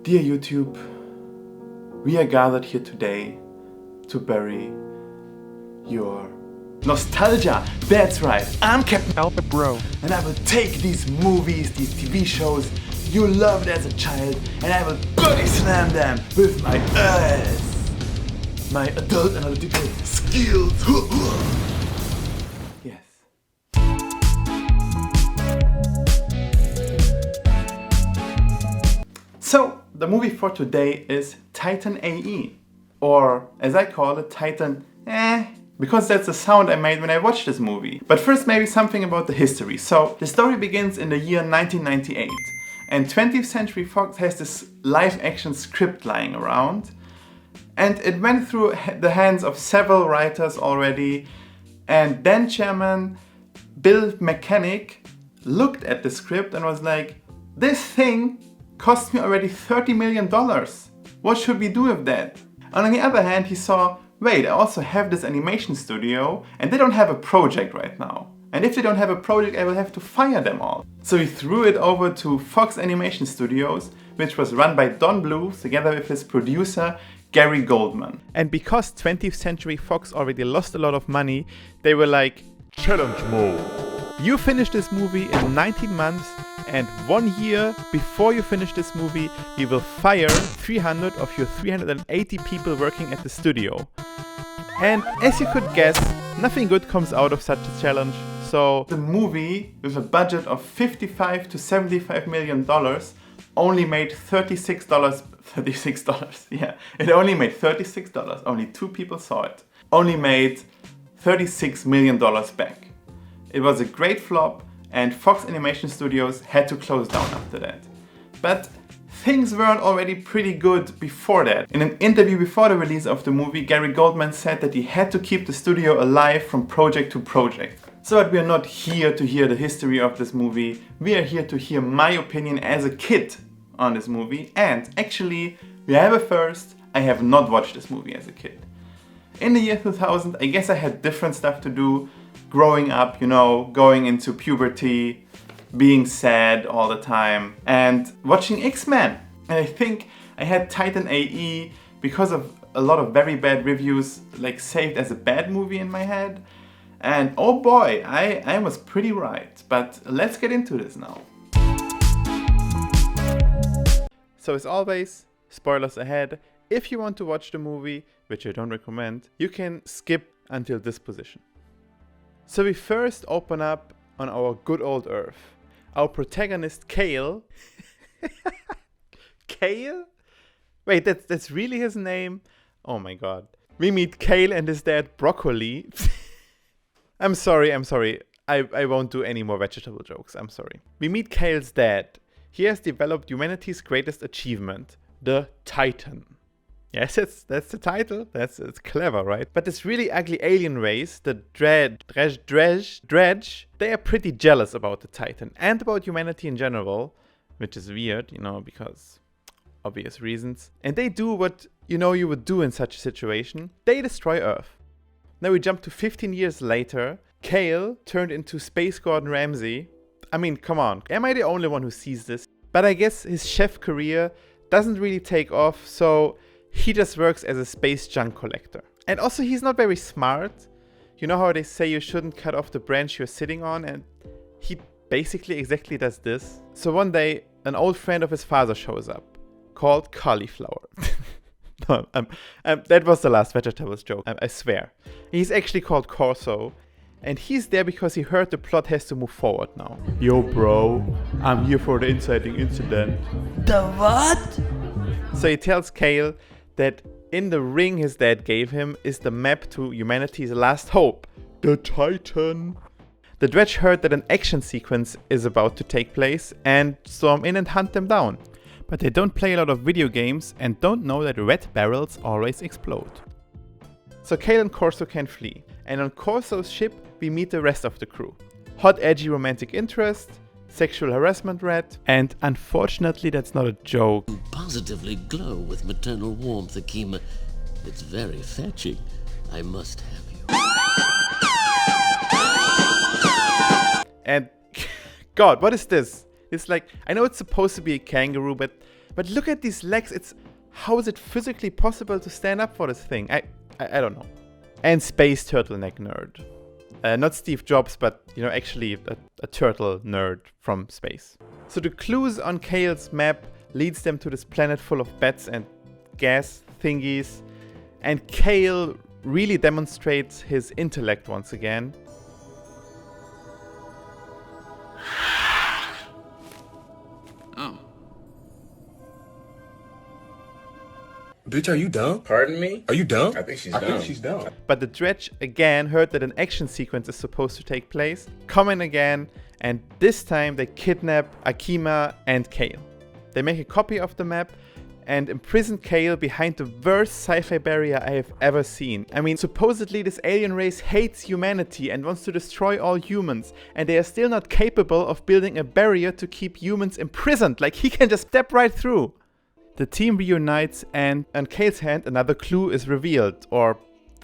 Dear YouTube, we are gathered here today to bury your nostalgia. That's right, I'm Captain Alpha Bro, and I will take these movies, these TV shows you loved as a child, and I will body slam them with my ass, my adult analytical skills. Yes. So, the movie for today is Titan A.E, or as I call it, Titan A.E, because that's the sound I made when I watched this movie. But first, maybe something about the history. So, the story begins in the year 1998, and 20th Century Fox has this live-action script lying around, and it went through the hands of several writers already, and then chairman Bill Mechanic looked at the script and was like, this thing cost me already $30 million. What should we do with that? And on the other hand, he saw, wait, I also have this animation studio and they don't have a project right now. And if they don't have a project, I will have to fire them all. So he threw it over to Fox Animation Studios, which was run by Don Bluth together with his producer, Gary Goldman. And because 20th Century Fox already lost a lot of money, they were like, challenge mode. You finish this movie in 19 months, and 1 year before you finish this movie, we will fire 300 of your 380 people working at the studio. And as you could guess, nothing good comes out of such a challenge. So the movie, with a budget of $55 to $75 million, only made $36. Yeah, it only made $36. Only 2 people saw it. Only made $36 million back. It was a great flop, and Fox Animation Studios had to close down after that. But things weren't already pretty good before that. In an interview before the release of the movie, Gary Goldman said that he had to keep the studio alive from project to project. So that we are not here to hear the history of this movie, we are here to hear my opinion as a kid on this movie. And actually, we have a first, I have not watched this movie as a kid. In the year 2000, I guess I had different stuff to do. Growing up, you know, going into puberty, being sad all the time, and watching X-Men. And I think I had Titan A.E because of a lot of very bad reviews, like saved as a bad movie in my head. And oh boy, I was pretty right. But let's get into this now. So as always, spoilers ahead. If you want to watch the movie, which I don't recommend, you can skip until this position. So we first open up on our good old Earth. Our protagonist, Kale. Kale? Wait, that's really his name? Oh my god. We meet Kale and his dad, Broccoli. I'm sorry. I won't do any more vegetable jokes, I'm sorry. We meet Kale's dad. He has developed humanity's greatest achievement, the Titan. Yes, that's the title. It's clever, right? But this really ugly alien race, the Dredge, they are pretty jealous about the Titan and about humanity in general, which is weird, you know, because obvious reasons. And they do what you know you would do in such a situation. They destroy Earth. Now we jump to 15 years later. Kale turned into Space Gordon Ramsay. I mean, come on, am I the only one who sees this? But I guess his chef career doesn't really take off, so he just works as a space junk collector. And also he's not very smart. You know how they say you shouldn't cut off the branch you're sitting on, and he basically exactly does this. So one day, an old friend of his father shows up, called Cauliflower. No, that was the last vegetables joke, I swear. He's actually called Corso, and he's there because he heard the plot has to move forward now. Yo bro, I'm here for the inciting incident. The what? So he tells Kale that in the ring his dad gave him is the map to humanity's last hope, the Titan. The Dredge heard that an action sequence is about to take place and storm in and hunt them down. But they don't play a lot of video games and don't know that red barrels always explode. So Kale and Corso can flee, and on Corso's ship we meet the rest of the crew. Hot edgy romantic interest, sexual harassment rat, and unfortunately that's not a joke. You positively glow with maternal warmth, Akima. It's very fetching. I must have you. And God, what is this? It's like, I know it's supposed to be a kangaroo, but But look at these legs, how is it physically possible to stand up for this thing? I don't know. And space turtleneck nerd. Not Steve Jobs, but actually a turtle nerd from space. So the clues on Kale's map leads them to this planet full of bats and gas thingies. And Kale really demonstrates his intellect once again. Oh. Bitch, are you dumb? Pardon me? Are you dumb? I think she's dumb. But the Dredge again heard that an action sequence is supposed to take place, come in again, and this time they kidnap Akima and Kale. They make a copy of the map and imprison Kale behind the worst sci-fi barrier I have ever seen. I mean, supposedly this alien race hates humanity and wants to destroy all humans, and they are still not capable of building a barrier to keep humans imprisoned. Like, he can just step right through. The team reunites, and on Kale's hand another clue is revealed, or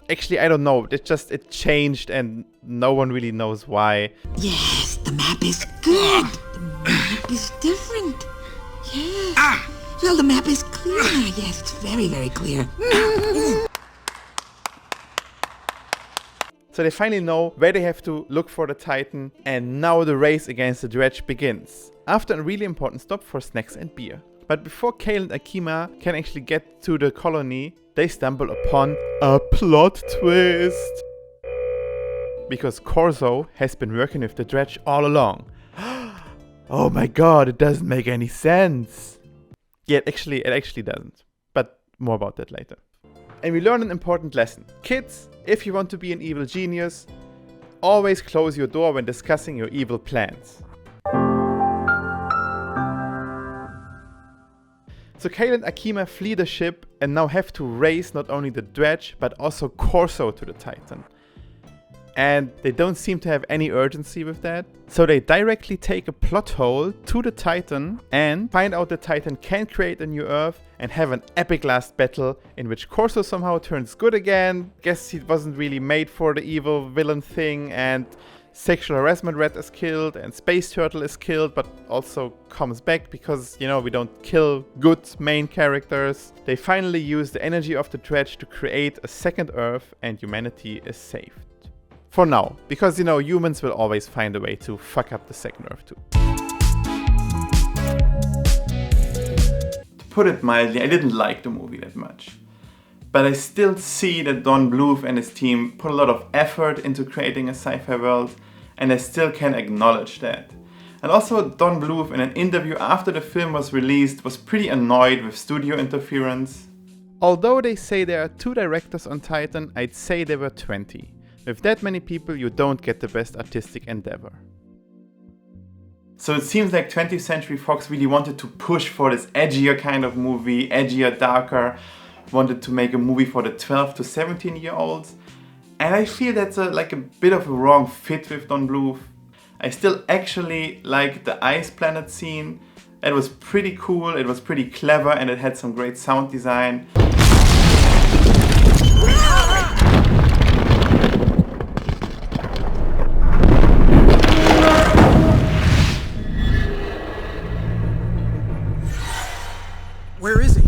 actually I don't know, it changed and no one really knows why. Yes, the map is good. The map is different. Yes. Well, the map is clear. Yes, it's very, very clear. So they finally know where they have to look for the Titan, and now the race against the Dredge begins. After a really important stop for snacks and beer. But before Kale and Akima can actually get to the colony, they stumble upon a plot twist. Because Corso has been working with the Dredge all along. Oh my god, it doesn't make any sense. Yeah, it actually doesn't. But more about that later. And we learn an important lesson. Kids, if you want to be an evil genius, always close your door when discussing your evil plans. So Kale and Akima flee the ship and now have to race not only the Dredge but also Corso to the Titan. And they don't seem to have any urgency with that. So they directly take a plot hole to the Titan and find out the Titan can create a new Earth and have an epic last battle in which Corso somehow turns good again. Guess he wasn't really made for the evil villain thing, and sexual harassment rat is killed and Space Turtle is killed, but also comes back because, we don't kill good main characters. They finally use the energy of the Dredge to create a second Earth and humanity is saved. For now, because humans will always find a way to fuck up the second Earth too. To put it mildly, I didn't like the movie that much. But I still see that Don Bluth and his team put a lot of effort into creating a sci-fi world, and I still can acknowledge that. And also Don Bluth, in an interview after the film was released, was pretty annoyed with studio interference. Although they say there are 2 directors on Titan, I'd say there were 20. With that many people, you don't get the best artistic endeavor. So it seems like 20th Century Fox really wanted to push for this edgier kind of movie, edgier, darker, wanted to make a movie for the 12 to 17-year-olds. And I feel that's a bit of a wrong fit with Don Bluth. I still actually like the ice planet scene. It was pretty cool, it was pretty clever, and it had some great sound design. Where is he?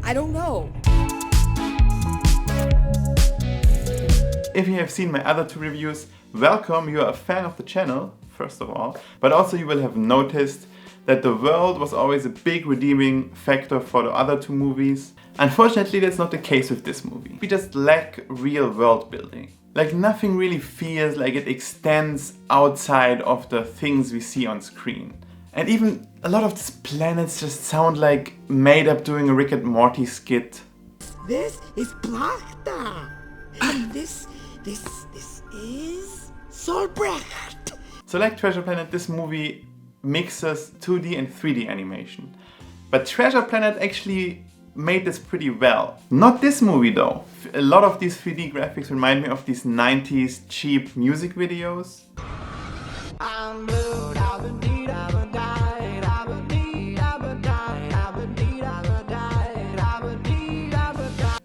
I don't know. If you have seen my other 2 reviews, welcome, you are a fan of the channel, first of all. But also you will have noticed that the world was always a big redeeming factor for the other 2 movies. Unfortunately, that's not the case with this movie. We just lack real world building. Like, nothing really feels like it extends outside of the things we see on screen. And even a lot of these planets just sound like made up doing a Rick and Morty skit. This is Plachta. And this is Solbrecht. So like Treasure Planet, this movie mixes 2D and 3D animation. But Treasure Planet actually made this pretty well. Not this movie though. A lot of these 3D graphics remind me of these 90s cheap music videos.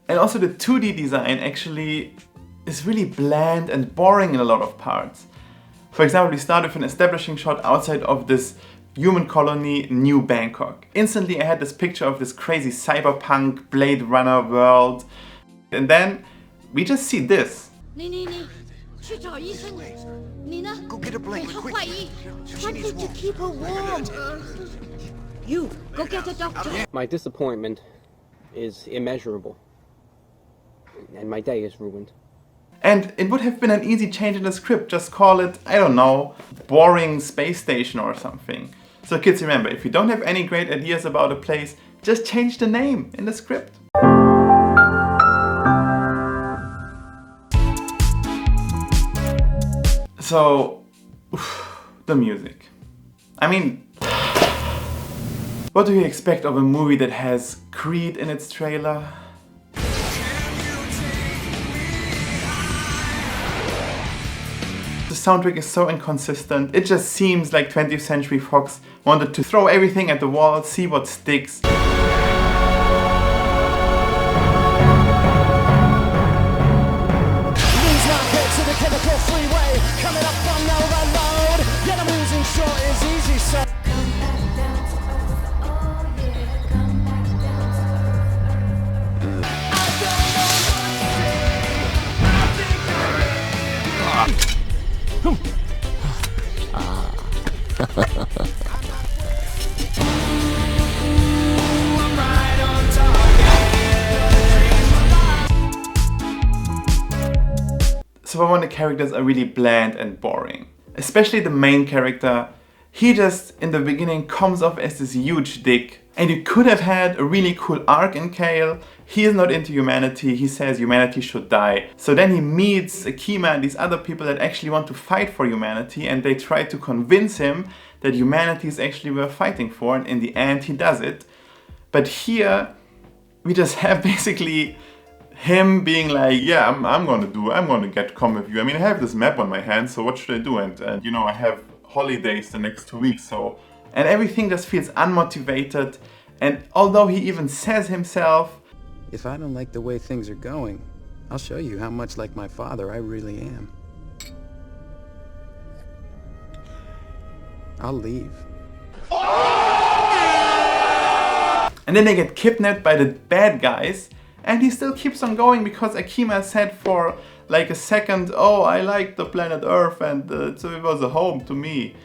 And also the 2D design actually is really bland and boring in a lot of parts. For example, we start with an establishing shot outside of this human colony, New Bangkok. Instantly I had this picture of this crazy cyberpunk Blade Runner world. And then we just see this. Go get a blanket, quick. What did to keep her warm? You, go get a doctor. My disappointment is immeasurable. And my day is ruined. And it would have been an easy change in the script. Just call it, I don't know, boring space station or something. So kids, remember, if you don't have any great ideas about a place, just change the name in the script. So, the music. I mean, what do you expect of a movie that has Creed in its trailer? The soundtrack is so inconsistent. It just seems like 20th Century Fox wanted to throw everything at the wall, see what sticks. So far, the characters are really bland and boring. Especially the main character. He just, in the beginning, comes off as this huge dick. And you could have had a really cool arc in Kale. He is not into humanity. He says humanity should die. So then he meets Akima and these other people that actually want to fight for humanity. And they try to convince him that humanity is actually worth fighting for. And in the end, he does it. But here, we just have basically him being like, yeah, I'm gonna come with you. I mean, I have this map on my hand, so what should I do? And you know, I have holidays the next 2 weeks, so... And everything just feels unmotivated. And although he even says himself, if I don't like the way things are going, I'll show you how much like my father I really am. I'll leave. And then they get kidnapped by the bad guys. And he still keeps on going because Akima said for like a second, oh, I like the planet Earth and so it was a home to me.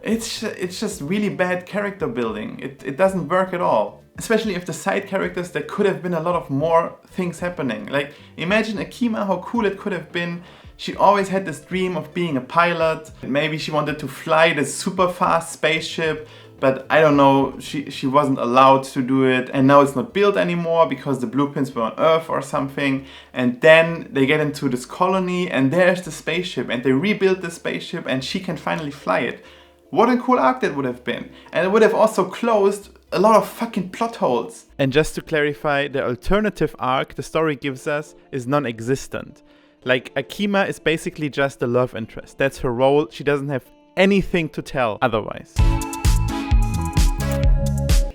It's just really bad character building. It doesn't work at all. Especially if the side characters, there could have been a lot of more things happening. Like, imagine Akima, how cool it could have been. She always had this dream of being a pilot. Maybe she wanted to fly this super fast spaceship. But I don't know, she wasn't allowed to do it, and now it's not built anymore because the blueprints were on Earth or something. And then they get into this colony and there's the spaceship and they rebuild the spaceship and she can finally fly it. What a cool arc that would have been. And it would have also closed a lot of fucking plot holes. And just to clarify, the alternative arc the story gives us is non-existent. Like, Akima is basically just the love interest. That's her role. She doesn't have anything to tell otherwise.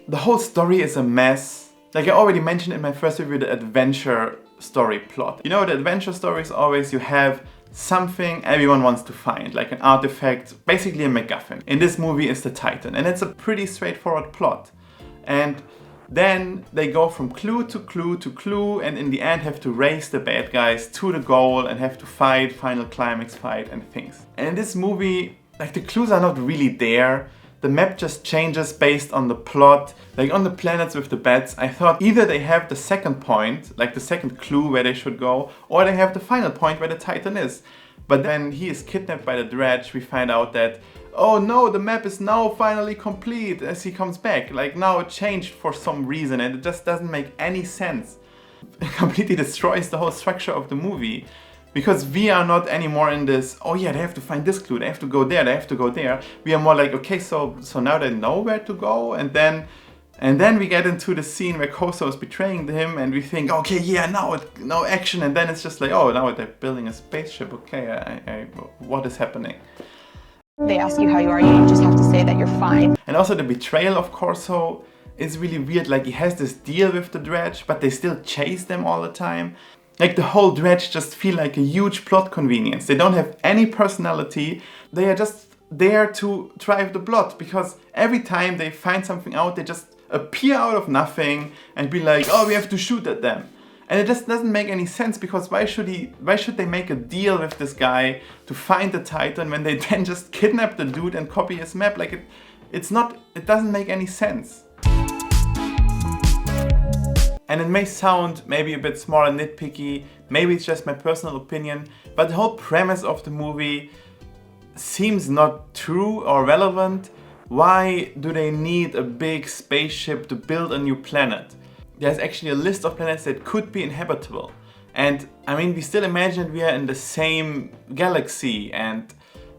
The whole story is a mess. Like I already mentioned in my first review, the adventure story plot. You know, the adventure story is always you have something everyone wants to find, like an artifact, basically a MacGuffin. In this movie it's the Titan, and it's a pretty straightforward plot. And then they go from clue to clue to clue, and in the end have to race the bad guys to the goal and have to fight, final climax fight and things. And in this movie, like the clues are not really there. The map just changes based on the plot. Like on the planets with the bats, I thought either they have the second point, like the second clue where they should go, or they have the final point where the Titan is. But when he is kidnapped by the dredge, we find out that, oh no, the map is now finally complete as he comes back. Like now it changed for some reason and it just doesn't make any sense. It completely destroys the whole structure of the movie. Because we are not anymore in this, oh yeah, they have to find this clue, they have to go there, they have to go there. We are more like, okay, so now they know where to go, and then we get into the scene where Koso is betraying him, and we think, okay, yeah, now action, and then it's just like, oh, now they're building a spaceship, okay, what is happening? They ask you how you are, you just have to say that you're fine. And also the betrayal of Koso is really weird, like he has this deal with the dredge, but they still chase them all the time. Like the whole dredge just feel like a huge plot convenience. They don't have any personality. They are just there to drive the plot, because every time they find something out, they just appear out of nothing and be like, oh, we have to shoot at them. And it just doesn't make any sense, because why should they make a deal with this guy to find the Titan when they then just kidnap the dude and copy his map? Like it doesn't make any sense. And it may sound maybe a bit small and nitpicky, maybe it's just my personal opinion, but the whole premise of the movie seems not true or relevant. Why do they need a big spaceship to build a new planet? There's actually a list of planets that could be inhabitable. And I mean, we still imagine we are in the same galaxy, and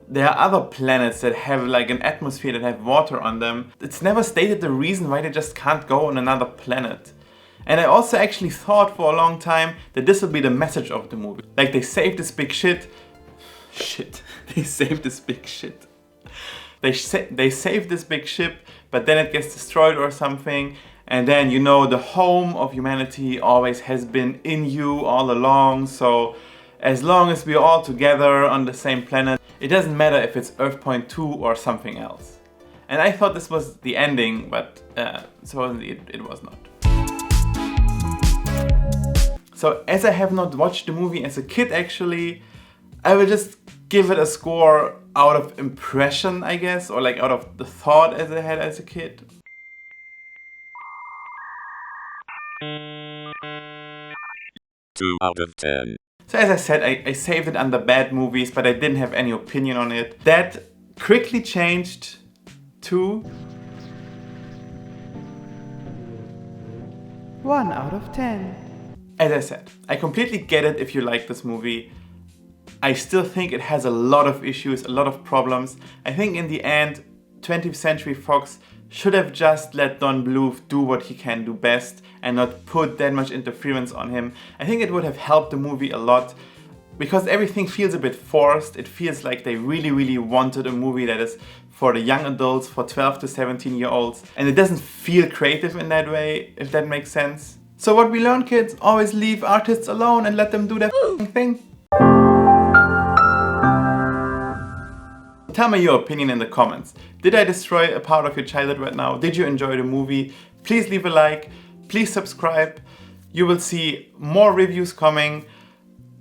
there are other planets that have like an atmosphere, that have water on them. It's never stated the reason why they just can't go on another planet. And I also actually thought for a long time that this would be the message of the movie. Like, they saved this big shit. They saved this big shit. They save this big ship, but then it gets destroyed or something. And then, you know, the home of humanity always has been in you all along. So as long as we're all together on the same planet, it doesn't matter if it's Earth Point 2 or something else. And I thought this was the ending, but supposedly it was not. So as I have not watched the movie as a kid actually, I will just give it a score out of impression, I guess, or like out of the thought as I had as a kid. 2 out of 10. So as I said, I saved it under bad movies, but I didn't have any opinion on it. That quickly changed to 1 out of 10. As I said, I completely get it if you like this movie. I still think it has a lot of issues, a lot of problems. I think in the end, 20th Century Fox should have just let Don Bluth do what he can do best and not put that much interference on him. I think it would have helped the movie a lot, because everything feels a bit forced. It feels like they really wanted a movie that is for the young adults, for 12 to 17-year-olds, and it doesn't feel creative in that way, if that makes sense. So what we learn, kids, always leave artists alone and let them do their thing. Tell me your opinion in the comments. Did I destroy a part of your childhood right now? Did you enjoy the movie? Please leave a like, please subscribe. You will see more reviews coming.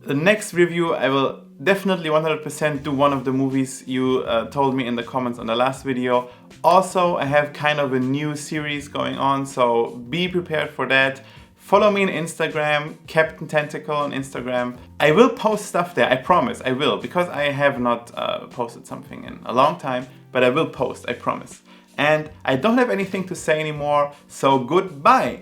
The next review, I will definitely 100% do one of the movies you told me in the comments on the last video. Also, I have kind of a new series going on, so be prepared for that. Follow me on Instagram, Captain Tentacle on Instagram. I will post stuff there, I promise, I will, because I have not posted something in a long time, but I will post, I promise. And I don't have anything to say anymore, so goodbye!